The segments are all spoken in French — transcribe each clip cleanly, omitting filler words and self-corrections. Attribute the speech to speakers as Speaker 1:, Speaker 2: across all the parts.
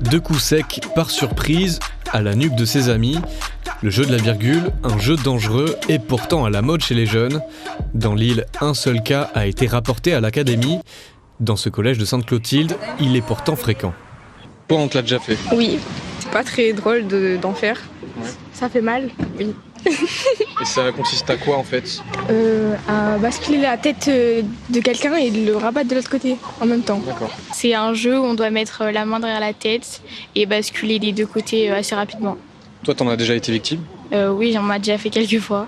Speaker 1: 2 coups secs par surprise à la nuque de ses amis. Le jeu de la virgule, un jeu dangereux et pourtant à la mode chez les jeunes. Dans l'île, un seul cas a été rapporté à l'académie. Dans ce collège de Sainte-Clotilde, il est pourtant fréquent.
Speaker 2: Toi, on te l'a déjà fait?
Speaker 3: Oui, c'est pas très drôle d'en faire.
Speaker 2: Ouais.
Speaker 3: Ça fait mal, oui.
Speaker 2: Et ça consiste à quoi en fait?
Speaker 3: À basculer la tête de quelqu'un et de le rabattre de l'autre côté en même temps.
Speaker 2: D'accord.
Speaker 4: C'est un jeu où on doit mettre la main derrière la tête et basculer les deux côtés assez rapidement.
Speaker 2: Toi, t'en as déjà été victime?
Speaker 4: Oui, j'en ai déjà fait quelques fois.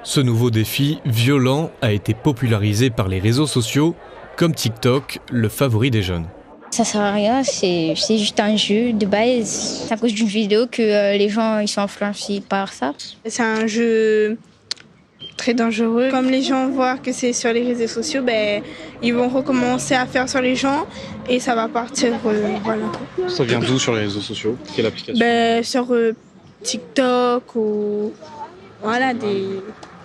Speaker 1: Ce nouveau défi violent a été popularisé par les réseaux sociaux, comme TikTok, le favori des jeunes.
Speaker 5: Ça sert à rien, c'est juste un jeu de base. C'est à cause d'une vidéo que les gens ils sont influencés par ça.
Speaker 6: C'est un jeu très dangereux. Comme les gens voient que c'est sur les réseaux sociaux, ils vont recommencer à faire sur les gens et ça va partir. Voilà.
Speaker 2: Ça vient d'où sur les réseaux sociaux? Quelle application?
Speaker 6: Sur TikTok ou voilà, des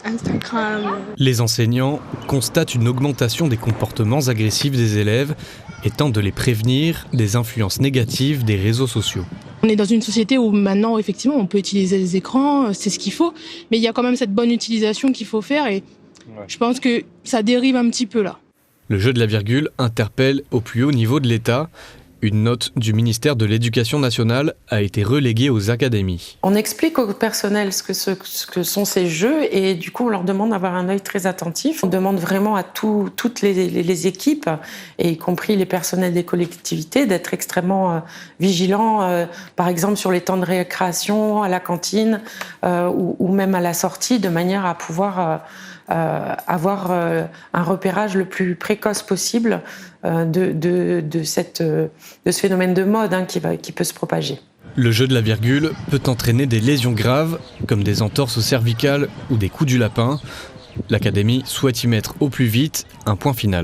Speaker 6: Instagram.
Speaker 1: Les enseignants constatent une augmentation des comportements agressifs des élèves et tentent de les prévenir des influences négatives des réseaux sociaux.
Speaker 7: On est dans une société où maintenant, effectivement, on peut utiliser les écrans, c'est ce qu'il faut, mais il y a quand même cette bonne utilisation qu'il faut faire et je pense que ça dérive un petit peu là.
Speaker 1: Le jeu de la virgule interpelle au plus haut niveau de l'État. Une note du ministère de l'Éducation nationale a été reléguée aux académies.
Speaker 8: On explique au personnel ce que sont ces jeux et du coup on leur demande d'avoir un œil très attentif. On demande vraiment à toutes les équipes, et y compris les personnels des collectivités, d'être extrêmement vigilants, par exemple sur les temps de récréation, à la cantine ou même à la sortie, de manière à pouvoir avoir un repérage le plus précoce possible de ce phénomène de mode qui peut se propager.
Speaker 1: Le jeu de la virgule peut entraîner des lésions graves, comme des entorses cervicales ou des coups du lapin. L'Académie souhaite y mettre au plus vite un point final.